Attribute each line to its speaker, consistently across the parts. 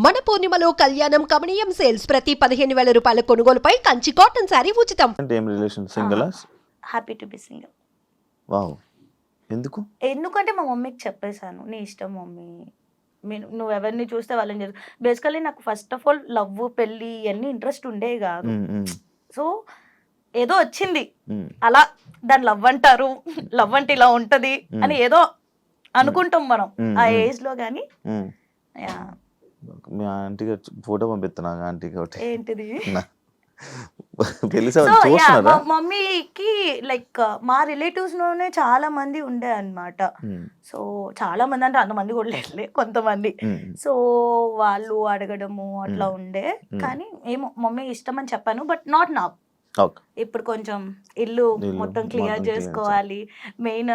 Speaker 1: మన పూర్ణిమలో కళ్యాణం కమనీయం సేల్స్ ప్రతి 15,000 రూపాయల కొనుగోలుపై కంచి కాటన్ శారీ ఉచితం.
Speaker 2: అంటే ఏం relation single?
Speaker 3: Happy to be single.
Speaker 2: Wow.
Speaker 3: ఎందుకంటే మా మమ్మీకి చెప్పేశాను, నీ ఇష్టం మమ్మీ, నువ్వు ఎవరిని చూస్తే వాళ్ళని చేసు. బేసికలీ నాకు ఫస్ట్ ఆఫ్ ఆల్ లవ్, పెళ్ళి ఇవన్నీ ఇంట్రెస్ట్ ఉండేవి కాదు. సో ఏదో వచ్చింది అలా, దాన్ని లవ్ అంటారు, లవ్ అంటే ఇలా ఉంటది అని ఏదో అనుకుంటాం మనం ఆ ఏజ్ లో. కానీ
Speaker 2: మీ ఆంటీకి ఫోటో పంపిస్తున్నా ఆంటీకి ఒకటి.
Speaker 3: ఏంటిది?
Speaker 2: మమ్మీకి
Speaker 3: లైక్ మా రిలేటివ్స్ లోనే చాలా మంది ఉండే అన్నమాట. సో చాలా మంది అంటే అంతమంది కూడా లేదులే, కొంతమంది. సో వాళ్ళు అడగడము అట్లా ఉండే. కానీ ఏమో మమ్మీ ఇష్టం అని చెప్పాను, బట్ నాట్ నా. ఇప్పుడు కొంచెం ఇల్లు మొత్తం క్లియర్ చేసుకోవాలి మెయిన్.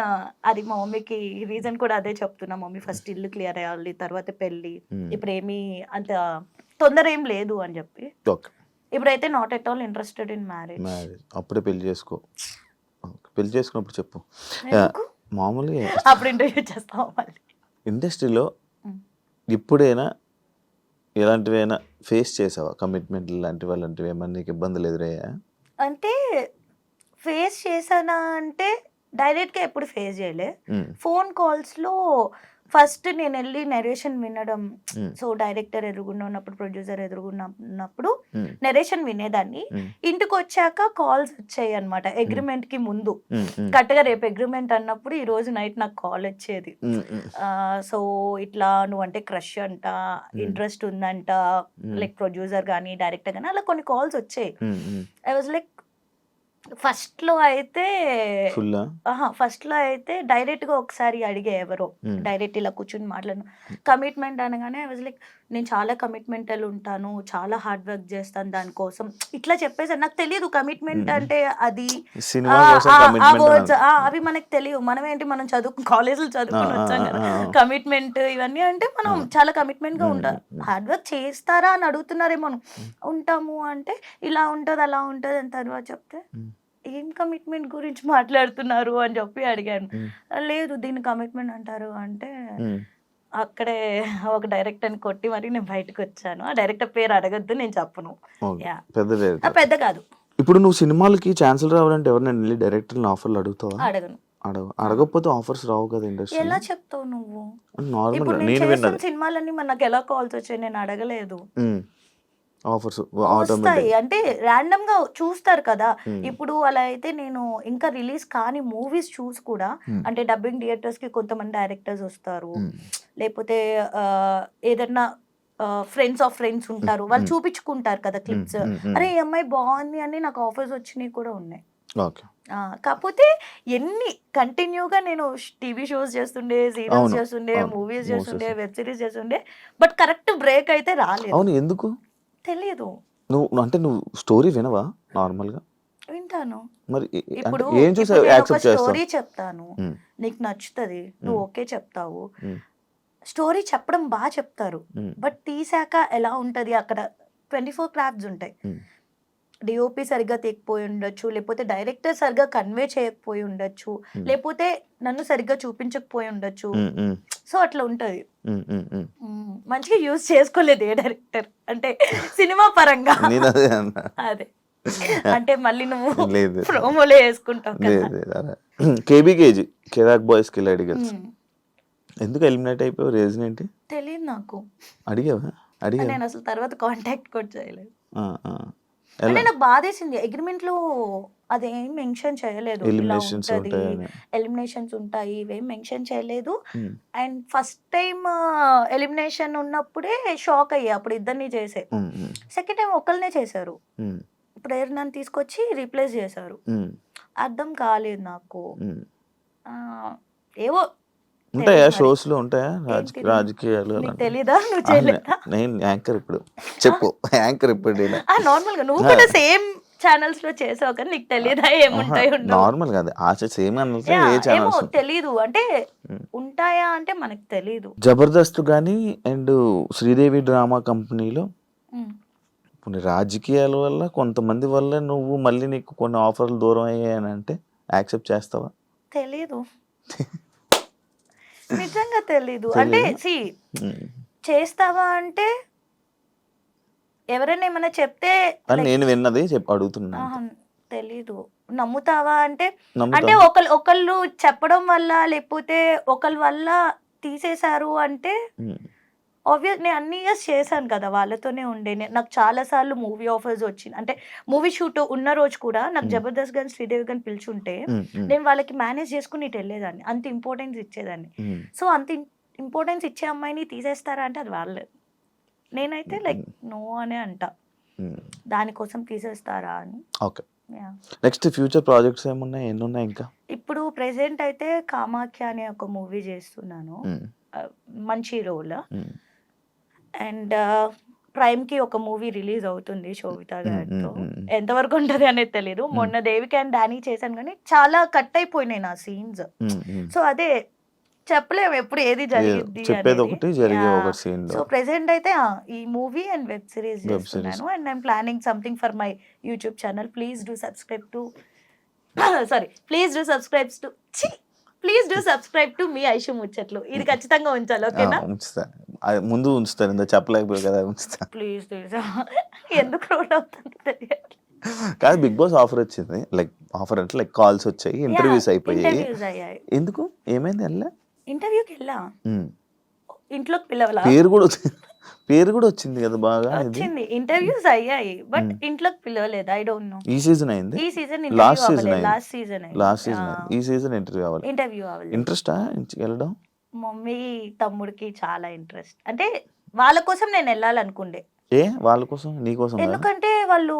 Speaker 3: అది మా మమ్మీకి రీజన్ కూడా అదే చెప్తున్నా, మమ్మీ ఫస్ట్ ఇల్లు క్లియర్ అయ్యాలి, తర్వాత పెళ్ళి. ఇప్పుడు ఏమీ అంత తొందర ఏం లేదు అని చెప్పి. ఇప్పుడైతే not at all interested in marriage.
Speaker 2: అప్పుడే పెళ్లి చేసుకో. పెళ్లి చేసుకున్నప్పుడు చెప్పు. మామూలుగా
Speaker 3: అప్పుడు ఇంటర్వ్యూ చేస్తాం. మళ్ళీ
Speaker 2: ఇండస్ట్రీలో ఇప్పుడైనా ఎలాంటివైనా ఫేస్ చేసావా? కమిట్మెంట్ లాంటివి అలాంటివి ఏమన్నా నీకు ఇబ్బందులు ఎదురయ్యా?
Speaker 3: అంటే ఫేస్ చేశానా అంటే డైరెక్ట్గా ఎప్పుడు ఫేస్ చేయలే. ఫోన్ కాల్స్లో ఫస్ట్ నేను వెళ్ళి నెరేషన్ వినడం. సో డైరెక్టర్ ఎదురుగుండా ఉన్నప్పుడు, ప్రొడ్యూసర్ ఎదురుగున్నప్పుడు నెరేషన్ వినేదాన్ని. ఇంటికి వచ్చాక కాల్స్ వచ్చాయి అనమాట. అగ్రిమెంట్ కి ముందు కరెక్ట్గా రేపు అగ్రిమెంట్ అన్నప్పుడు ఈ రోజు నైట్ నాకు కాల్ వచ్చేది. సో ఇట్లా నువ్వంటే క్రష్ అంట, ఇంట్రెస్ట్ ఉందంట, లైక్ ప్రొడ్యూసర్ కానీ డైరెక్టర్ కానీ అలా కొన్ని కాల్స్ వచ్చాయి. ఐ వాజ్ లైక్ ఫస్ట్ లో అయితే డైరెక్ట్ గా ఒకసారి అడిగే, ఎవరో డైరెక్ట్ ఇలా కూర్చుని మాట్లాడను. కమిట్మెంట్ అనగానే ఐ వాజ్ లైక్, నేను చాలా కమిట్మెంటల్ ఉంటాను, చాలా హార్డ్ వర్క్ చేస్తాను దానికోసం ఇట్లా చెప్పేసారు. నాకు తెలియదు కమిట్మెంట్ అంటే అది, ఆ వర్డ్స్ అవి మనకు తెలియదు. మనం ఏంటి, మనం కాలేజీలో చదువుకుని వచ్చాం కదా. కమిట్మెంట్ ఇవన్నీ అంటే మనం చాలా కమిట్మెంట్ గా ఉంటాం. హార్డ్ వర్క్ చేస్తారా అని అడుగుతున్నారేమో. ఉంటాము అంటే ఇలా ఉంటది అలా ఉంటది అని తర్వాత చెప్తే, ఏం కమిట్మెంట్ గురించి మాట్లాడుతున్నారు అని చెప్పి అడిగాను. లేదు దీన్ని కమిట్మెంట్ అంటారు అంటే అక్కడే ఒక డైరెక్టర్ ని కొట్టి మరి నేను బయటకు వచ్చాను. ఆ డైరెక్టర్ పేరు అడగద్దు, నేను చెప్పను. పెద్ద కాదు.
Speaker 2: ఇప్పుడు నువ్వు సినిమాలకి ఛాన్సులు రావాలంటే ఎవరినైనా డైరెక్టర్ ఆఫర్లు అడుగుతావా?
Speaker 3: అడగను.
Speaker 2: అడగకపోతే ఆఫర్స్ రావు కదా ఇండస్ట్రీ.
Speaker 3: ఎలా చెప్తావు నువ్వు?
Speaker 2: నార్మల్
Speaker 3: సినిమాలన్నీ నాకు ఎలా కాల్స్ వచ్చాయి, నేను అడగలేదు.
Speaker 2: ఆఫర్స్
Speaker 3: వస్తాయి అంటే ర్యాండమ్ గా చూస్తారు కదా. ఇప్పుడు అలా అయితే నేను ఇంకా రిలీజ్ కాని మూవీస్ చూసి కూడా, అంటే డబ్బింగ్ థియేటర్స్ కి కొంతమంది డైరెక్టర్స్ వస్తారు, లేకపోతే ఏదన్నా ఫ్రెండ్స్ ఆఫ్ ఫ్రెండ్స్ ఉంటారు, వాళ్ళు చూపించుకుంటారు కదా క్లిప్స్. అరే ఈ అమ్మాయి బాగుంది అని నాకు ఆఫర్స్ వచ్చినాయి కూడా ఉన్నాయి. కాకపోతే ఎన్ని కంటిన్యూగా నేను టీవీ షోస్ చేస్తుండే, సీరియల్స్ చేస్తుండే, మూవీస్ చేస్తుండే, వెబ్ సిరీస్ చేస్తుండే, బట్ కరెక్ట్ బ్రేక్ అయితే రాలేదు.
Speaker 2: ఎందుకు
Speaker 3: తెలియదు.
Speaker 2: నువ్వు స్టోరీ వినవా? నార్మల్ గా వింటాను. మరి
Speaker 3: ఇప్పుడు
Speaker 2: ఏం చూసావు? యాక్సెప్ట్ చేస్తావు,
Speaker 3: స్టోరీ చెప్తాను, నీకు నచ్చుతుంది, నువ్వు ఓకే చెప్తావు. స్టోరీ చెప్పడం బాగా చెప్తారు, బట్ తీసాక ఎలా ఉంటది, అక్కడ 24 క్రాఫ్ట్స్ ఉంటాయి. డిఓపి సరిగ్గా తీయకపోయి ఉండొచ్చు, లేకపోతే డైరెక్టర్ సరిగ్గా కన్వే చేయకపోయి ఉండొచ్చు, లేకపోతే నన్ను సరిగ్గా చూపించకపోయి ఉండొచ్చు. సో అట్లా ఉంటది. మంచిగా యూజ్ చేసుకోలేదు ఏ డైరెక్టర్, అంటే సినిమా పరంగా. అదే అంటే మళ్ళీ నువ్వు ప్రోమోలో వేసుకుంటావు.
Speaker 2: కేబీకేజీ కిరాక్ బాయ్స్ కి అడిగారు, ఎందుకు ఎలిమినేట్ అయిపోయావు? రీజన్ ఏంటి?
Speaker 3: తెలియదు నాకు.
Speaker 2: అడిగావా?
Speaker 3: నేను అసలు తర్వాత కాంటాక్ట్ కూడా చేయలేదు. అంటే నాకు బాధేసింది, అగ్రిమెంట్ లో అదేం మెన్షన్ చేయలేదు, ఎలిమినేషన్స్ ఉంటాయి ఇవేం మెన్షన్ చేయలేదు. అండ్ ఫస్ట్ టైం ఎలిమినేషన్ ఉన్నప్పుడే షాక్ అయ్యా, అప్పుడు ఇద్దరిని చేసే. సెకండ్ టైం ఒకళ్ళనే చేశారు, ప్రేరణని తీసుకొచ్చి రీప్లేస్ చేశారు. అర్థం కాలేదు నాకు. ఏవో
Speaker 2: ఉంటాయా షోస్ లో, ఉంటాయా రాజకీయాలు?
Speaker 3: తెలీదా? నువ్వు చేయలేదా?
Speaker 2: నేను యాంకర్. ఇప్పుడు చెప్పు, యాంకర్ ఇప్పుడు
Speaker 3: నార్మల్ గా నువ్వు కూడా సేమ్ ఛానల్స్ లో చేసావు కానీ నీకు తెలీదా ఏముంటాయి?
Speaker 2: నార్మల్ గా సేమ్
Speaker 3: ఏమో తెలీదు, అంటే ఉంటాయా అంటే మనకు తెలీదు.
Speaker 2: జబర్దస్త్ గానీ అండ్ శ్రీదేవి డ్రామా కంపెనీలో కొన్ని రాజకీయాల వల్ల, కొంతమంది వల్ల నువ్వు మళ్ళీ నీకు కొన్ని ఆఫర్లు దూరం అయ్యాయని అంటే యాక్సెప్ట్ చేస్తావా?
Speaker 3: తెలీదు, నిజంగా తెలీదు. అంటే చేస్తావా అంటే ఎవరైనా ఏమైనా చెప్తే
Speaker 2: అని నేను విన్నది అడుగుతున్నా.
Speaker 3: ఆహా, తెలీదు. నమ్ముతావా అంటే
Speaker 2: నమ్ముతా.
Speaker 3: ఒకళ్ళు చెప్పడం వల్ల లేకపోతే ఒకళ్ళ వల్ల తీసేశారు అంటే ఆబ్వియస్ నేను అన్ని ఇయర్స్ చేశాను కదా వాళ్ళతోనే ఉండే. నాకు చాలా సార్లు మూవీ ఆఫర్స్ వచ్చింది. అంటే మూవీ షూట్ ఉన్న రోజు కూడా నాకు జబర్దస్త్ గాని శ్రీదేవి గాని పిలిచుంటే నేను వాళ్ళకి మేనేజ్ చేసుకుని ఇటు వెళ్ళేదాన్ని. అంత ఇంపార్టెన్స్ ఇచ్చేదాన్ని. సో అంత ఇంపార్టెన్స్ ఇచ్చే అమ్మాయిని తీసేస్తారా అంటే అది వాళ్ళే. నేనైతే లైక్ నో అనే అంట. దానికోసం తీసేస్తారా అని.
Speaker 2: ఓకే, నెక్స్ట్ ఫ్యూచర్ ప్రాజెక్ట్స్ ఏమున్నాయి, ఎన్ని ఉన్నాయి ఇంకా?
Speaker 3: ఇప్పుడు ప్రెసెంట్ అయితే కామాఖ్య అనే ఒక మూవీ చేస్తున్నాను, మంచి రోల్. అండ్ ప్రైమ్ కి ఒక మూవీ రిలీజ్ అవుతుంది శోభిత గారితో. ఎంతవరకు ఉంటది అనేది తెలీదు. మొన్న దేవికి అండ్ డానీ చేశాను కానీ చాలా కట్ అయిపోయినాయి నా సీన్స్. సో అదే చెప్పలేము ఎప్పుడు ఏది జరిగింది అనేది. సో ప్రెసెంట్ అయితే ఈ మూవీ అండ్ వెబ్ సిరీస్ చేస్తున్నాను. And I'm planning something for my YouTube channel. Please do subscribe to మీ ఐషు ముచ్చట్లు. ఇది ఖచ్చితంగా ఉంచాలి, ఓకేనా?
Speaker 2: ముందు ఉంచుతాను, ఇంత చెప్పలేకపోయి కదా, ఉంచుతా
Speaker 3: ప్లీజ్. ఎందుకు రోడ్ అవుతుంది తెలియదు.
Speaker 2: కాదు, బిగ్ బాస్ ఆఫర్ వచ్చింది. లైక్ ఆఫర్ అంటే లైక్ కాల్స్ వచ్చాయి, ఇంటర్వ్యూస్ అయిపోయాయి. ఎందుకు, ఏమైంది? వెళ్ళా
Speaker 3: ఇంటర్వ్యూకి వెళ్ళా, ఇంట్లోకి పిలవలా.
Speaker 2: పేరు కూడా వచ్చింది కదా, బాగా
Speaker 3: వచ్చింది. ఇంటర్వ్యూస్ అయ్యాయి బట్ ఇంట్లోకి పిలవలేదు. I don't know.
Speaker 2: ఈ సీజన్ అయింది,
Speaker 3: ఈ సీజన్
Speaker 2: లాస్ట్ సీజన్ ఈ సీజన్
Speaker 3: ఇంటర్వ్యూ అవ్వలేదు.
Speaker 2: ఇంట్రెస్టా వెళ్ళడం?
Speaker 3: మమ్మీ తమ్ముడికి చాలా ఇంట్రెస్ట్. అంటే వాళ్ళ కోసం నేను వెళ్ళాలనుకుండే.
Speaker 2: వాళ్ళ కోసం, నీ కోసం?
Speaker 3: ఎందుకంటే వాళ్ళు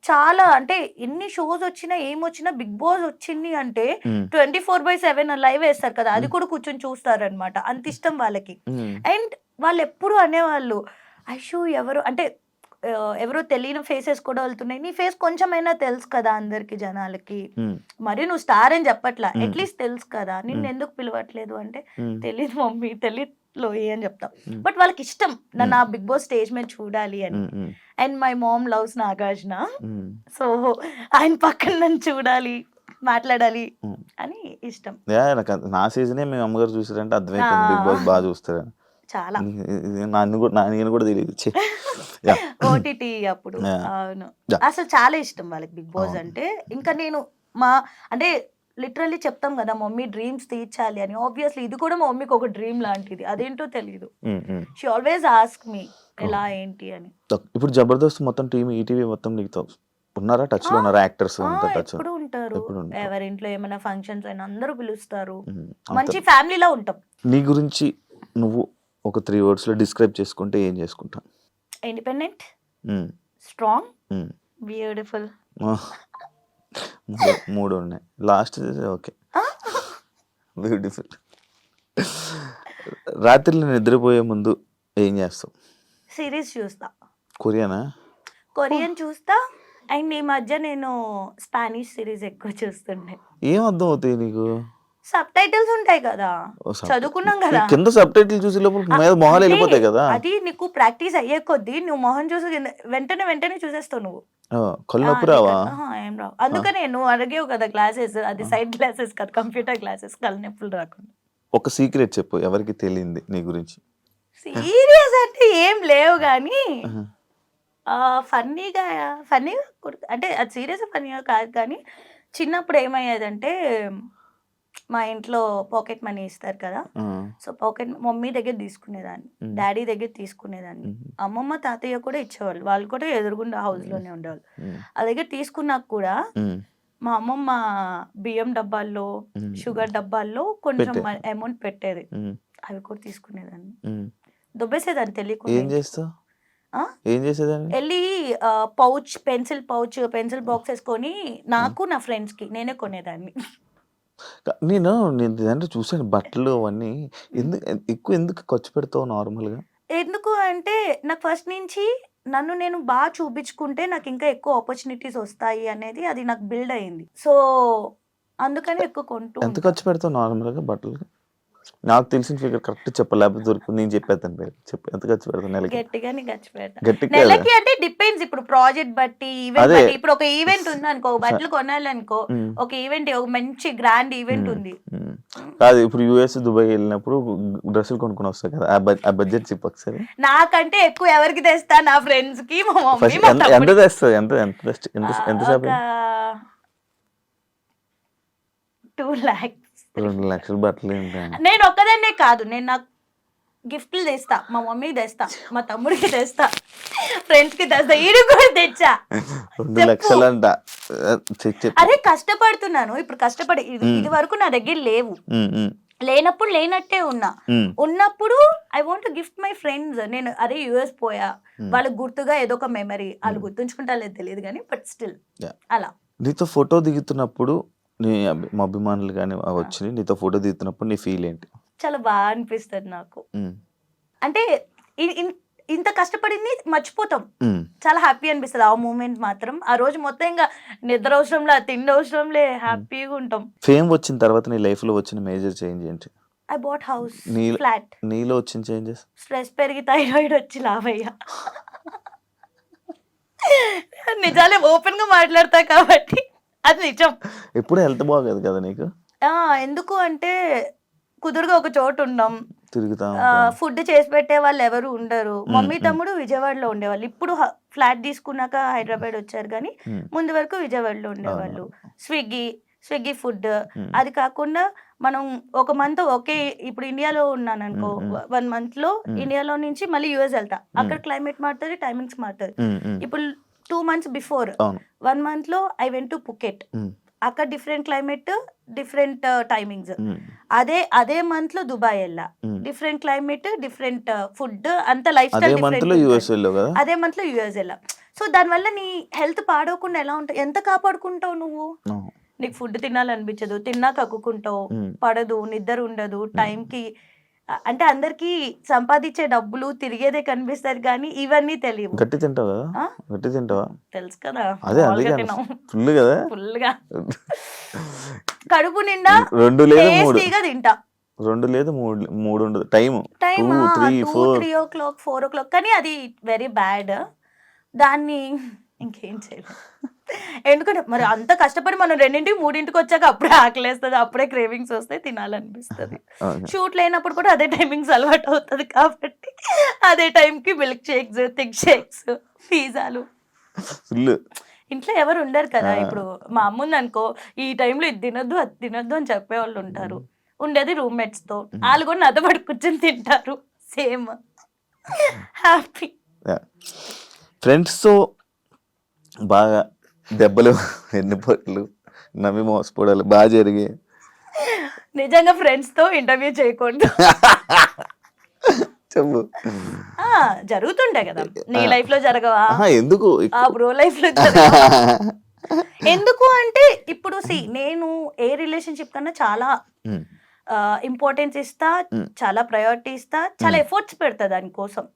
Speaker 3: చాలా, అంటే ఎన్ని షోస్ వచ్చినా ఏమొచ్చినా బిగ్ బాస్ వచ్చింది అంటే 24/7 లైవ్ వేస్తారు కదా, అది కూడా కూర్చొని చూస్తారు అనమాట. అంత ఇష్టం వాళ్ళకి. అండ్ వాళ్ళు ఎప్పుడు అనేవాళ్ళు, ఐషు ఎవరు అంటే ఎవరో తెలియని ఫేసెస్ కూడా వెళ్తున్నాయి, నీ ఫేస్ కొంచెమైనా తెలుసు కదా అందరికి జనాలకి, మరి నువ్వు స్టార్ అని చెప్పట్లా, అట్లీస్ట్ తెలుసు కదా, నిన్ను ఎందుకు పిలవట్లేదు అంటే తెలీదు మమ్మీ, తెలీదు అని చెప్తా. బట్ వాళ్ళకి ఇష్టం నన్ను ఆ బిగ్ బాస్ స్టేజ్ మీద చూడాలి అని. And my mom loves Nagarjuna, so ఆయన పక్కన నన్ను చూడాలి, మాట్లాడాలి అని ఇష్టం.
Speaker 2: నా సీజనే మీ అమ్మగారు చూసారంటే అర్థమైపోయింది బిగ్ బాస్ బాగా చూస్తారని.
Speaker 3: చాలా,
Speaker 2: నేను కూడా తెలియదు.
Speaker 3: ఓటీటీ అప్పుడు. అవును, అసలు చాలా ఇష్టం వాళ్ళకి బిగ్ బాస్ అంటే. ఇంకా నేను అంటే లిటరల్లీ చెప్తాం కదా మమ్మీ డ్రీమ్స్ తీర్చాలి అని. ఆబ్వియస్లీ ఇది కూడా మా మమ్మీకి ఒక డ్రీమ్ లాంటిది, అదేంటో తెలియదు. షీ ఆల్వేస్ ఆస్క్ మీ ఎలా ఏంటి అని.
Speaker 2: ఇప్పుడు జబర్దస్త్ మొత్తం టీమ్, ఈటీవీ మొత్తం నీకు ఉన్నారా, టచ్ లో ఉన్నారా యాక్టర్స్?
Speaker 3: ఎప్పుడు ఉంటారు, ఎవరింట్లో ఏమైనా ఫంక్షన్స్ అయినా అందరూ పిలుస్తారు. మంచి ఫ్యామిలీలో ఉంటాం.
Speaker 2: నీ గురించి నువ్వు ఒక 3 words లో డిస్క్రైబ్ చేసుకుంటే ఏం చేసుకుంటా?
Speaker 3: Independent, strong, beautiful.
Speaker 2: 3 ఉన్నాయి, లాస్ట్ ఓకే, బ్యూటిఫుల్. రాత్రిలో నిద్రపోయే ముందు ఏం చేస్తావు?
Speaker 3: సిరీస్ చూస్తా.
Speaker 2: కొరియన్
Speaker 3: చూస్తా. అండ్ ఈ మధ్య నేను స్పానిష్ సిరీస్ ఎక్కువ చూస్తుండే.
Speaker 2: ఏం అర్థం అవుతాయి నీకు?
Speaker 3: సబ్ టైటిల్స్ ఉంటాయి కదా, చదువుకున్నాం కదా,
Speaker 2: కింద సబ్ టైటిల్ చూసి మీద మొహాలు వెళ్ళిపోతాయి కదా.
Speaker 3: అది నీకు ప్రాక్టీస్ అయ్యే కొద్దీ నువ్వు మొహం చూసి వెంటనే చూసేస్తావు నువ్వు.
Speaker 2: కళ్ళు రావా?
Speaker 3: ఏం రావు. అందుకనే నువ్వు అడిగేవు కదా గ్లాసెస్, అది సైడ్ గ్లాసెస్ కదా, కంప్యూటర్ గ్లాసెస్, కళ్ళు నొప్పులు రాకుండా.
Speaker 2: ఒక సీక్రెట్ చెప్పు ఎవరికి తెలియంది నీ గురించి.
Speaker 3: సీరియస్ అంటే ఏం లేవు కానీ ఫన్నీగా అంటే అది సీరియస్ ఫన్నీగా కాదు కానీ చిన్నప్పుడు ఏమయ్యేదంటే మా ఇంట్లో పాకెట్ మనీ ఇస్తారు కదా, సో పాకెట్ మమ్మీ దగ్గర తీసుకునేదాన్ని, డాడీ దగ్గర తీసుకునేదాన్ని, అమ్మమ్మ తాతయ్య కూడా ఇచ్చేవాళ్ళు, వాళ్ళు కూడా ఎదురుగుండా హౌస్ లోనే ఉండేవాళ్ళు. ఆ దగ్గర తీసుకున్నాక కూడా మా అమ్మమ్మ బియ్యం డబ్బాల్లో, షుగర్ డబ్బాల్లో కొంచెం అమౌంట్ పెట్టేది, అవి కూడా తీసుకునేదాన్ని, దొబ్బేసేదాన్ని తెలియకుండా. వెళ్ళి పౌచ్, పెన్సిల్ బాక్స్ వేసుకొని నాకు నా ఫ్రెండ్స్ కి నేనే కొనేదాన్ని.
Speaker 2: నేను అంటే చూసాను బట్టలు అవన్నీ. ఎందుకు ఖర్చు పెడతావు నార్మల్గా?
Speaker 3: ఎందుకు అంటే నాకు ఫస్ట్ నుంచి నన్ను నేను బాగా చూపించుకుంటే నాకు ఇంకా ఎక్కువ ఆపర్చునిటీస్ వస్తాయి అనేది అది నాకు బిల్డ్ అయింది. సో అందుకని ఎక్కువ కొంటూ.
Speaker 2: ఎంత ఖర్చు పెడతావు నార్మల్గా బట్టలకి? నాకు తెలిసిన ఫిగర్ కరెక్ట్ చెప్పలేకపోతే దొరుకుతుంది, నేను చెప్పేస్తాను పేరు. చెప్పు ఎంత ఖర్చు పెడతాను నెలకి?
Speaker 3: గట్టిగానే ఖర్చు పెడతా.
Speaker 2: గట్టిగా
Speaker 3: నెలకి అంటే డిపెండ్స్, ఇప్పుడు ప్రాజెక్ట్ బట్టి, ఈవెంట్
Speaker 2: అదే.
Speaker 3: బట్టి. ఇప్పుడు ఒక ఈవెంట్ ఉంది అనుకో, బట్టలు కొనాలనుకో, ఒక ఈవెంట్, ఒక మంచి గ్రాండ్ ఈవెంట్ ఉంది.
Speaker 2: కాదు, ఇప్పుడు యూఎస్ దుబాయ్ వెళ్ళినప్పుడు డ్రెస్సులు కొనుక్కొని వస్తాయి కదా, ఆ బడ్జెట్ చెప్పు ఒకసారి.
Speaker 3: నాకంటే ఎక్కువ ఎవరికి తెస్తా? నా ఫ్రెండ్స్ కి, మా మమ్మీ,
Speaker 2: ఫస్ట్
Speaker 3: మా
Speaker 2: ఎంత
Speaker 3: తమ్ముడు.
Speaker 2: తెస్తుంది? ఎంత
Speaker 3: ఒక
Speaker 2: షాపింగ్?
Speaker 3: 2 lakhs.
Speaker 2: 2 లక్షలు బట్టలు ఏంటండి?
Speaker 3: నేను ఒక్కదాన్నే కాదు, నేను నాకు గిఫ్ట్లు తెస్తా, మా మమ్మీకి తెస్తా, మా తమ్ముడికి తెస్తా, ఫ్రెండ్స్ కి తెస్తా, ఈడు కూడా తెచ్చా.
Speaker 2: 2 లక్షలు అంట. చెప్పు.
Speaker 3: అరే కష్టపడుతున్నాను ఇప్పుడు, కష్టపడి ఇది వరకు నా దగ్గర లేవు, లేనప్పుడు లేనట్టే ఉన్నా, ఉన్నప్పుడు I want gift my friends. నేను అరే యూఎస్ పోయా, వాళ్ళకి గుర్తుగా ఏదో ఒక మెమరీ, వాళ్ళు గుర్తుంచుకుంటా లేదు తెలియదు కానీ, బట్ స్టిల్ అలా.
Speaker 2: నీతో ఫోటో దిగుతున్నప్పుడు నీ మా అభిమానులు కానీ వచ్చి నీతో ఫోటో దిగుతున్నప్పుడు నీ ఫీల్ ఏంటి?
Speaker 3: చాలా బాగా అనిపిస్తుంది నాకు. అంటే ఇంత కష్టపడింది మర్చిపోతాం, చాలా హ్యాపీ అనిపిస్తుంది ఆ మూమెంట్ మాత్రం. ఆ రోజు మొత్తం ఇంకా నిద్ర అవసరంలే, తిండి అవసరంలే, హ్యాపీగా ఉంటాం.
Speaker 2: ఫేమ్ వచ్చిన తర్వాత నీ లైఫ్ లో వచ్చిన మేజర్ చేంజ్ ఏంటి?
Speaker 3: ఐ బాట్ హౌస్,
Speaker 2: నీ-
Speaker 3: ఫ్లాట్.
Speaker 2: నీలో వచ్చిన చేంజెస్?
Speaker 3: స్ట్రెస్ పెరిగి థైరాయిడ్ వచ్చి లావయ్యా. నిజాలే ఓపెన్ గా మాట్లాడతా కాబట్టి అది నిజం.
Speaker 2: ఎప్పుడు హెల్త్ బాగోదు కదా నీకు?
Speaker 3: ఎందుకు అంటే కుదురుగా ఒక చోటు ఉన్నాం,
Speaker 2: తిరుగుతా
Speaker 3: ఫుడ్ చేసి పెట్టే వాళ్ళు ఎవరు ఉండరు. మమ్మీ తమ్ముడు విజయవాడలో ఉండేవాళ్ళు, ఇప్పుడు ఫ్లాట్ తీసుకున్నాక హైదరాబాద్ వచ్చారు, కానీ ముందు వరకు విజయవాడలో ఉండేవాళ్ళు. స్విగ్గీ ఫుడ్, అది కాకుండా మనం ఒక మంత్ ఒకే, ఇప్పుడు ఇండియాలో ఉన్నాను అనుకో, 1 month లో ఇండియాలో నుంచి మళ్ళీ యూఎస్ వెళ్తా, అక్కడ క్లైమేట్ మారుతుంది, టైమింగ్స్ మారుతుంది. ఇప్పుడు 2 months బిఫోర్ 1 month లో ఐ వెంట్ టు పుకెట్, అక్కడ డిఫరెంట్ క్లైమేట్, డిఫరెంట్ టైమింగ్స్. అదే మంత్ లో దుబాయ్ వెళ్ళా, డిఫరెంట్ క్లైమేట్, డిఫరెంట్ ఫుడ్, అంత లైఫ్ స్టైల్
Speaker 2: అదే మంత్ లో
Speaker 3: యూఎస్ వెళ్ళా. సో దానివల్ల నీ హెల్త్ పాడవకుండా ఎలా ఉంటుంది? ఎంత కాపాడుకుంటావు నువ్వు? నీకు ఫుడ్ తినాలనిపించదు, తిన్నా కక్కుకుంటావు, పడదు, నిద్ర ఉండదు టైంకి. అంటే అందరికి సంపాదించే డబ్బులు తిరిగేదే కనిపిస్తారు, కానీ ఇవన్నీ తెలియవు.
Speaker 2: గట్టి తింటావు కదా? గట్టి తింటావా?
Speaker 3: తెలుసు కదా,
Speaker 2: అదే ఫుల్ కదా,
Speaker 3: ఫుల్ గా కడుపు నిండా
Speaker 2: 2 లేదా 3
Speaker 3: టేస్టీగా తింటా.
Speaker 2: 2 లేదా 3 ఉండదు టైం, 2, 3,
Speaker 3: 3 o'clock 4 o'clock, కానీ అది వెరీ బ్యాడ్. దాన్ని ఇంకేం చేయలేదు, ఎందుకంటే మరి అంత కష్టపడి మనం 2, 3 వచ్చాక అప్పుడే ఆకలేస్తుంది, అప్పుడే క్రేవింగ్స్ వస్తాయి, తినాలనిపిస్తుంది. షూట్ లేనప్పుడు కూడా అదే టైమింగ్స్ అలవాటు అవుతుంది, కాబట్టి అదే టైంకి మిల్క్ షేక్స్, థిక్ షేక్స్, పిజ్జాలు. ఇంట్లో ఎవరు ఉండరు కదా, ఇప్పుడు మా అమ్మ ఉంది అనుకో, ఈ టైంలో ఇది తినొద్దు అది తినొద్దు అని చెప్పేవాళ్ళు ఉంటారు. ఉండేది రూమ్మేట్స్ తో, వాళ్ళు కూడా నాతో పాటు కూర్చొని తింటారు, సేమ్ హ్యాపీ.
Speaker 2: ఫ్రెండ్స్ తో బాగా దెబ్బలు, ఎన్నిపోట్లు, నమ్మి మోసపోవడాలు బాగా జరిగాయి.
Speaker 3: నిజంగా ఫ్రెండ్స్ తో ఇంటర్వ్యూ చేయకూడదు,
Speaker 2: చెప్పు.
Speaker 3: జరుగుతుండే కదా, నీ లైఫ్ లో జరగవా?
Speaker 2: ఎందుకు
Speaker 3: ఆ బ్రో లైఫ్ లో ఎందుకు అంటే, ఇప్పుడు నేను ఏ రిలేషన్షిప్ కన్నా చాలా ఇంపార్టెన్స్ ఇస్తా, చాలా ప్రయారిటీ ఇస్తా, చాలా ఎఫర్ట్స్ పెడతా దానికోసం.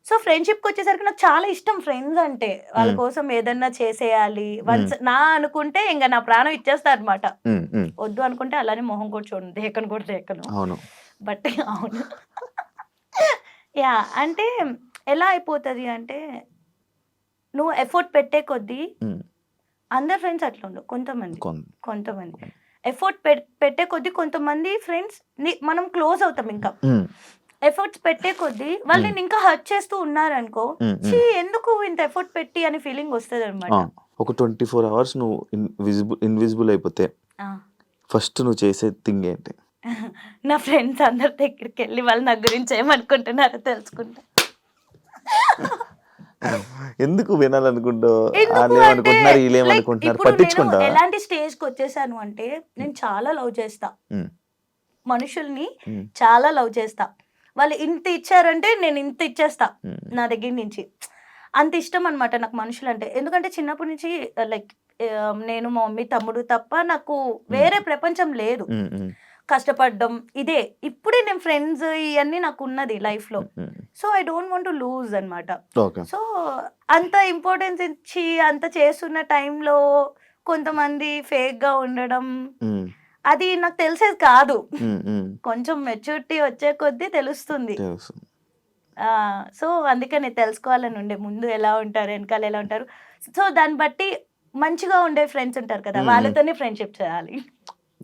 Speaker 3: సో ఫ్రెండ్షిప్ కి వచ్చేసరికి నాకు చాలా ఇష్టం ఫ్రెండ్స్ అంటే. వాళ్ళ కోసం ఏదన్నా చేసేయాలి, వన్స్ నా అనుకుంటే ఇంకా నా ప్రాణం ఇచ్చేస్తా అనమాట. వద్దు అనుకుంటే అలానే మొహం కూడా చూడండి, దేకను కూడా దేకను. బట్ అవును, యా, అంటే ఎలా అయిపోతుంది అంటే, నువ్వు ఎఫర్ట్ పెట్టే కొద్దీ, అందరు ఫ్రెండ్స్ అట్లా ఉండవు, కొంతమంది ఎఫర్ట్ పెట్టే కొద్దీ, కొంతమంది ఫ్రెండ్స్ మనం క్లోజ్ అవుతాం, ఇంకా ఎఫర్ట్స్ పెట్టే కొద్దీ వాళ్ళు నేను ఇంకా హర్ట్ చేస్తూ ఉన్నారనుకో, ఎందుకు ఇంత ఎఫర్ట్ పెట్టి అనే ఫీలింగ్ వస్తుంది అనమాట.
Speaker 2: ఒక 24 hours నువ్వు ఇన్విజిబుల్ అయిపోతే ఫస్ట్ నువ్వు చేసే థింగ్ ఏంటి?
Speaker 3: నా ఫ్రెండ్స్ అందరి దగ్గరికి వెళ్ళి వాళ్ళు నా గురించి ఏమనుకుంటున్నారో తెలుసుకుంటా.
Speaker 2: ఎందుకు వినాలనుకుంటావు? పట్టించుకుంటా.
Speaker 3: ఎలాంటి స్టేజ్ కి వచ్చేసాను అంటే, నేను చాలా లవ్ చేస్తా మనుషుల్ని, చాలా లవ్ చేస్తా. వాళ్ళు ఇంత ఇచ్చారంటే నేను ఇంత ఇచ్చేస్తా నా దగ్గర నుంచి. అంత ఇష్టం అనమాట నాకు మనుషులు అంటే. ఎందుకంటే చిన్నప్పటి నుంచి లైక్ నేను, మా మమ్మీ, తమ్ముడు తప్ప నాకు వేరే ప్రపంచం లేదు. కష్టపడ్డం ఇదే. ఇప్పుడే నేను ఫ్రెండ్స్ ఇవన్నీ నాకు ఉన్నది లైఫ్ లో. So I don't want to lose అనమాట. సో అంత ఇంపార్టెన్స్ ఇచ్చి అంత చేస్తున్న టైంలో కొంతమంది ఫేక్ గా ఉండడం, అది నాకు తెలిసేది కాదు.
Speaker 2: ఉమ్, ఉమ్,
Speaker 3: కొంచెం మెచ్యూరిటీ వచ్చే కొద్దీ తెలుస్తుంది.
Speaker 2: తెలుసు.
Speaker 3: సో అందుకని తెలుసుకోవాలని ఉండే, ముందు ఎలా ఉంటారు, వెనకాల ఎలా ఉంటారు. సో దాన్ని బట్టి మంచిగా ఉండే ఫ్రెండ్స్ ఉంటారు కదా,
Speaker 2: మ్మ్.
Speaker 3: వాళ్ళతోనే ఫ్రెండ్షిప్ చేయాలి.